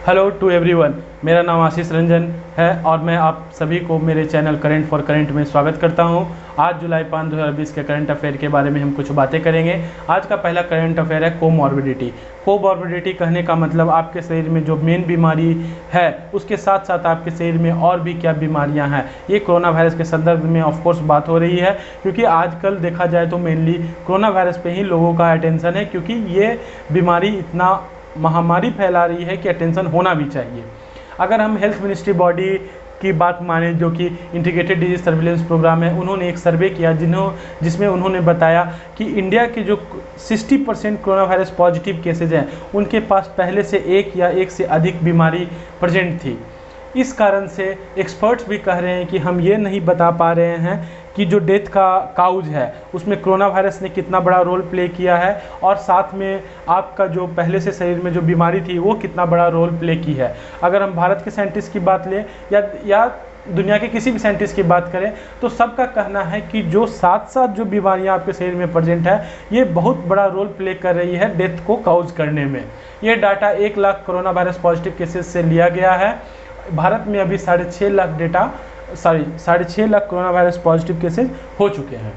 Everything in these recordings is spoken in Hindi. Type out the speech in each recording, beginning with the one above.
हेलो टू एवरीवन, मेरा नाम आशीष रंजन है और मैं आप सभी को मेरे चैनल करेंट फॉर करेंट में स्वागत करता हूं। आज जुलाई 5 2020 के करंट अफेयर के बारे में हम कुछ बातें करेंगे। आज का पहला करंट अफेयर है कोमॉर्बिडिटी। कोमॉर्बिडिटी कहने का मतलब आपके शरीर में जो मेन बीमारी है उसके साथ साथ आपके शरीर में और भी क्या बीमारियां हैं, ये कोरोना वायरस के संदर्भ में ऑफकोर्स बात हो रही है, क्योंकि आजकल देखा जाए तो मेनली कोरोना वायरस पे ही लोगों का अटेंशन है, क्योंकि ये बीमारी इतना महामारी फैला रही है कि अटेंशन होना भी चाहिए। अगर हम हेल्थ मिनिस्ट्री बॉडी की बात माने, जो कि इंटीग्रेटेड डिजीज सर्विलेंस प्रोग्राम है, उन्होंने एक सर्वे किया जिसमें उन्होंने बताया कि इंडिया के जो 60% कोरोना वायरस पॉजिटिव केसेज हैं उनके पास पहले से एक या एक से अधिक बीमारी प्रेजेंट थी। इस कारण से एक्सपर्ट्स भी कह रहे हैं कि हम ये नहीं बता पा रहे हैं कि जो डेथ का काउज है उसमें कोरोना वायरस ने कितना बड़ा रोल प्ले किया है, और साथ में आपका जो पहले से शरीर में जो बीमारी थी वो कितना बड़ा रोल प्ले की है। अगर हम भारत के साइंटिस्ट की बात लें या दुनिया के किसी भी साइंटिस्ट की बात करें तो सबका कहना है कि जो साथ साथ जो बीमारियां आपके शरीर में प्रेजेंट है ये बहुत बड़ा रोल प्ले कर रही है डेथ को काउज करने में। ये data 1 lakh corona virus positive cases से लिया गया है। भारत में अभी 6.5 lakh corona virus positive cases हो चुके हैं।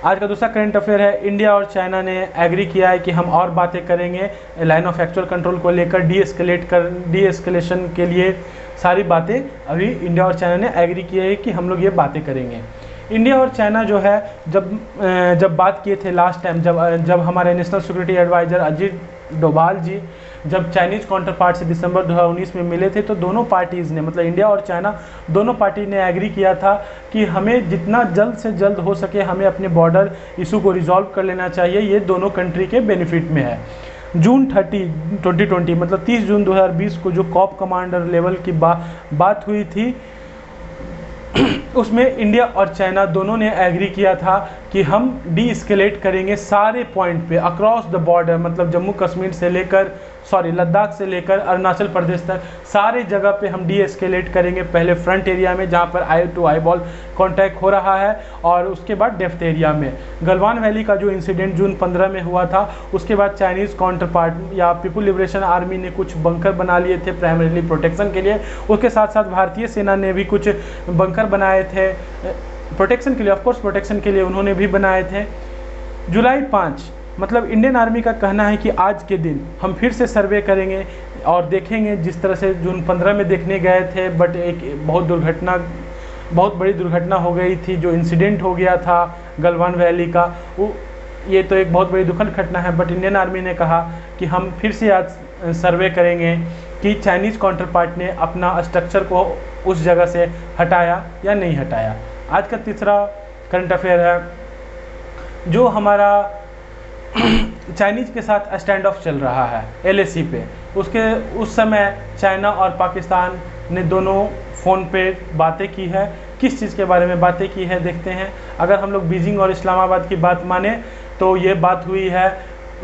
आज का दूसरा करंट अफेयर है, इंडिया और चाइना ने एग्री किया है कि हम और बातें करेंगे लाइन ऑफ एक्चुअल कंट्रोल को लेकर। डी एस्केलेशन के लिए सारी बातें अभी इंडिया और चाइना ने एग्री किया है कि हम लोग ये बातें करेंगे। इंडिया और चाइना जो है जब बात किए थे लास्ट टाइम, जब हमारे national security adviser Ajit Doval ji जब चाइनीज़ काउंटर पार्ट से दिसंबर 2019 में मिले थे, तो दोनों पार्टीज़ ने, मतलब इंडिया और चाइना दोनों पार्टी ने एग्री किया था कि हमें जितना जल्द से जल्द हो सके हमें अपने बॉर्डर इशू को रिजॉल्व कर लेना चाहिए। ये दोनों कंट्री के बेनिफिट में है। जून 30, 2020 मतलब 30 जून 2020 को जो कॉप कमांडर लेवल की बात हुई थी उसमें इंडिया और चाइना दोनों ने एग्री किया था कि हम डी एस्केलेट करेंगे सारे पॉइंट पे अक्रॉस द बॉर्डर, मतलब जम्मू कश्मीर से लेकर लद्दाख से लेकर अरुणाचल प्रदेश तक सारे जगह पे हम डी एस्केलेट करेंगे। पहले फ्रंट एरिया में जहाँ पर आई टू आई बॉल कॉन्टैक्ट हो रहा है, और उसके बाद डेप्थ एरिया में। गलवान वैली का जो इंसिडेंट जून 15 में हुआ था, उसके बाद चाइनीज़ काउंटर पार्ट या पीपुल लिबरेशन आर्मी ने कुछ बंकर बना लिए थे प्राइमरीली प्रोटेक्शन के लिए। उसके साथ साथ भारतीय सेना ने भी कुछ बंकर बनाए थे प्रोटेक्शन के लिए, ऑफकोर्स प्रोटेक्शन के लिए उन्होंने भी बनाए थे। जुलाई 5 मतलब इंडियन आर्मी का कहना है कि आज के दिन हम फिर से सर्वे करेंगे और देखेंगे, जिस तरह से जून 15 में देखने गए थे, बट एक बहुत बड़ी दुर्घटना हो गई थी, जो इंसिडेंट हो गया था गलवान वैली का, ये तो एक बहुत बड़ी दुखद घटना है। बट इंडियन आर्मी ने कहा कि हम फिर से आज सर्वे करेंगे कि चाइनीज़ काउंटर पार्ट ने अपना स्ट्रक्चर को उस जगह से हटाया या नहीं हटाया। आज का तीसरा करंट अफेयर है, जो हमारा चाइनीज़ के साथ स्टैंड ऑफ चल रहा है LAC पे, उस समय चाइना और पाकिस्तान ने दोनों फ़ोन पे बातें की है। किस चीज़ के बारे में बातें की है देखते हैं। अगर हम लोग बीजिंग और इस्लामाबाद की बात माने तो ये बात हुई है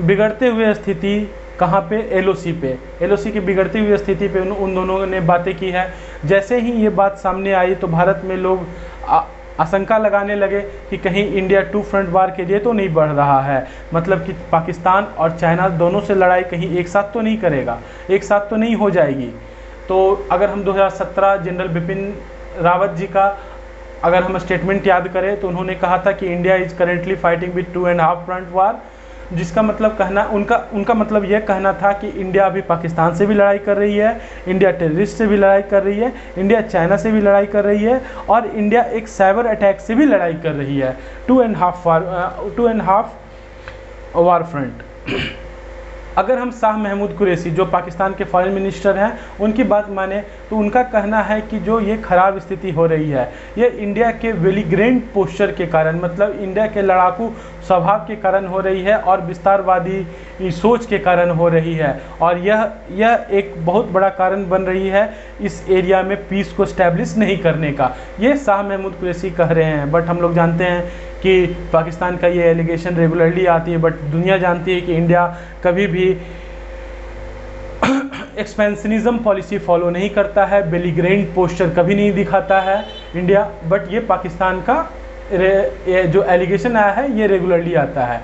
बिगड़ते हुए स्थिति कहाँ पे, LOC की बिगड़ती हुई स्थिति पे उन दोनों ने बातें की है। जैसे ही ये बात सामने आई तो भारत में लोग आशंका लगाने लगे कि कहीं इंडिया 2 फ्रंट वार के लिए तो नहीं बढ़ रहा है, मतलब कि पाकिस्तान और चाइना दोनों से लड़ाई कहीं एक साथ तो नहीं करेगा, एक साथ तो नहीं हो जाएगी। तो अगर हम 2017 जनरल बिपिन रावत जी का अगर हम स्टेटमेंट याद करें तो उन्होंने कहा था कि India is currently fighting with 2.5 front war, जिसका मतलब कहना उनका मतलब यह कहना था कि इंडिया अभी पाकिस्तान से भी लड़ाई कर रही है, इंडिया टेररिस्ट से भी लड़ाई कर रही है, इंडिया चाइना से भी लड़ाई कर रही है, और इंडिया एक साइबर अटैक से भी लड़ाई कर रही है। 2.5 वार फ्रंट। अगर हम शाह महमूद कुरैशी जो पाकिस्तान के फॉरेन मिनिस्टर हैं उनकी बात माने तो उनका कहना है कि जो ये ख़राब स्थिति हो रही है ये इंडिया के बेलिग्रेंट पोस्चर के कारण, मतलब इंडिया के लड़ाकू स्वभाव के कारण हो रही है और विस्तारवादी सोच के कारण हो रही है, और यह एक बहुत बड़ा कारण बन रही है इस एरिया में पीस को स्टैब्लिश नहीं करने का। ये शाह महमूद कुरैशी कह रहे हैं, बट हम लोग जानते हैं कि पाकिस्तान का ये एलिगेशन रेगुलरली आती है, बट दुनिया जानती है कि इंडिया कभी भी एक्सपेंशनिज्म पॉलिसी फॉलो नहीं करता है, बेलिग्रेंट पोस्चर कभी नहीं दिखाता है इंडिया। बट ये पाकिस्तान का जो एलिगेशन आया है ये रेगुलरली आता है।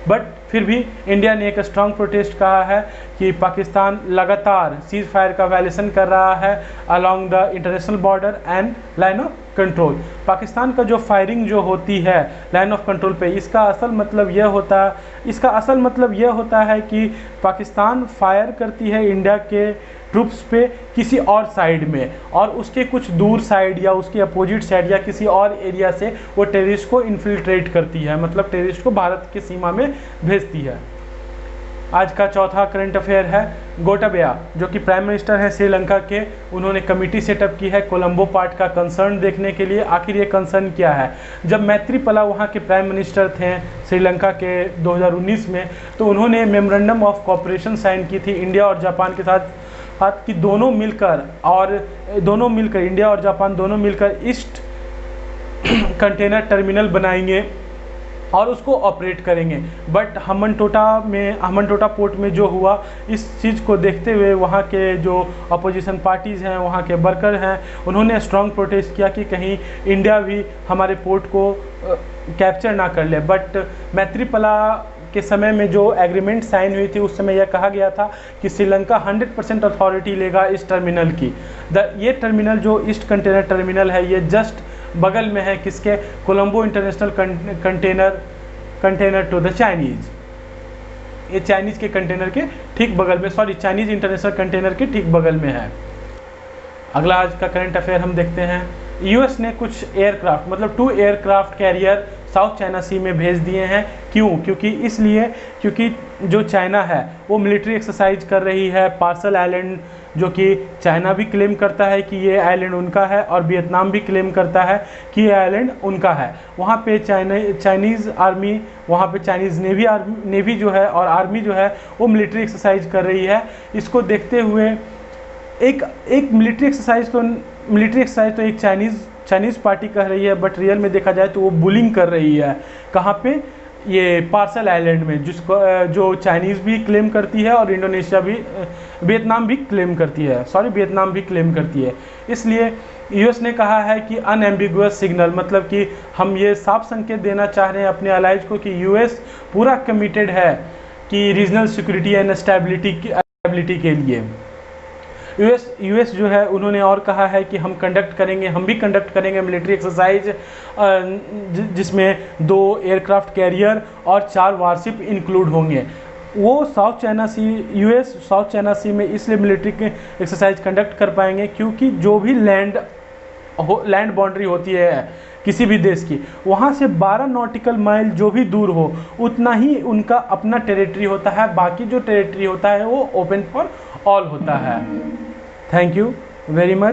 बट फिर भी इंडिया ने एक स्ट्रांग प्रोटेस्ट कहा है कि पाकिस्तान लगातार सीज फायर का वायलेशन कर रहा है along the international border and line of control. Pakistan का जो फायरिंग जो होती है लाइन ऑफ कंट्रोल पे, इसका असल मतलब यह होता है कि पाकिस्तान फायर करती है इंडिया के ट्रूप्स पे किसी और साइड में, और उसके कुछ दूर साइड या उसके अपोजिट साइड या किसी और एरिया से वो टेररिस्ट को इन्फिल्ट्रेट करती है, मतलब टेररिस्ट को भारत की सीमा में भेजती है। आज का चौथा करंट अफेयर है गोटाबया, जो कि प्राइम मिनिस्टर हैं श्रीलंका के, उन्होंने कमेटी सेटअप की है कोलंबो पार्ट का कंसर्न देखने के लिए। आखिर ये कंसर्न क्या है? जब मैत्रीपाला वहाँ के प्राइम मिनिस्टर थे श्रीलंका के 2019 में, तो उन्होंने मेमोरेंडम ऑफ कोऑपरेशन साइन की थी इंडिया और जापान के साथ कि दोनों मिलकर इंडिया और जापान दोनों मिलकर ईस्ट कंटेनर टर्मिनल बनाएंगे और उसको ऑपरेट करेंगे। बट हम्बनटोटा पोर्ट में जो हुआ, इस चीज़ को देखते हुए वहाँ के जो अपोजिशन पार्टीज़ हैं, वहाँ के वर्कर हैं, उन्होंने स्ट्रॉन्ग प्रोटेस्ट किया कि कहीं इंडिया भी हमारे पोर्ट को कैप्चर ना कर ले। बट मैत्रीपाला के समय में जो एग्रीमेंट साइन हुई थी, उस समय यह कहा गया था कि श्रीलंका 100% अथॉरिटी लेगा इस टर्मिनल की। ये टर्मिनल जो ईस्ट कंटेनर टर्मिनल है, ये जस्ट बगल में है किसके? Colombo international container to the Chinese. ये चाइनीज़ के कंटेनर के ठीक बगल में, चाइनीज़ इंटरनेशनल कंटेनर के ठीक बगल में है। अगला आज का करंट अफेयर हम देखते हैं। यूएस ने कुछ एयरक्राफ्ट, मतलब 2 एयरक्राफ्ट कैरियर साउथ चाइना सी में भेज दिए हैं। क्यों? क्योंकि जो चाइना है वो मिलिट्री एक्सरसाइज कर रही है पार्सल आइलैंड, जो कि चाइना भी क्लेम करता है कि ये आइलैंड उनका है और वियतनाम भी क्लेम करता है कि ये आइलैंड उनका है। वहाँ पे चाइनीज़ आर्मी, वहाँ पे चाइनीज़ नेवी जो है और आर्मी जो है वो मिलिट्री एक्सरसाइज कर रही है। इसको देखते हुए एक मिलिट्री एक्सरसाइज तो एक चाइनीज़ पार्टी कह रही है, बट रियल में देखा जाए तो वो बुलिंग कर रही है। कहाँ पे? ये पार्सल आइलैंड में, जो चाइनीज़ भी क्लेम करती है और वियतनाम भी क्लेम करती है। इसलिए यूएस ने कहा है कि अनएम्बिगुअस सिग्नल, मतलब कि हम ये साफ संकेत देना चाह रहे हैं अपने अलाइज को कि यूएस पूरा कमिटेड है कि रीजनल सिक्योरिटी एंड स्टेबिलिटी के लिए। यूएस जो है उन्होंने और कहा है कि हम भी कंडक्ट करेंगे मिलिट्री एक्सरसाइज, जिसमें 2 एयरक्राफ्ट कैरियर और 4 वारशिप इंक्लूड होंगे। वो यूएस साउथ चाइना सी में इसलिए मिलिट्री एक्सरसाइज कंडक्ट कर पाएंगे क्योंकि जो भी लैंड बाउंड्री होती है किसी भी देश की, वहाँ से 12 नॉटिकल माइल जो भी दूर हो, उतना ही उनका अपना टेरिटरी होता है। बाकी जो टेरिटरी होता है वो ओपन फॉर ऑल होता है। Thank you very much.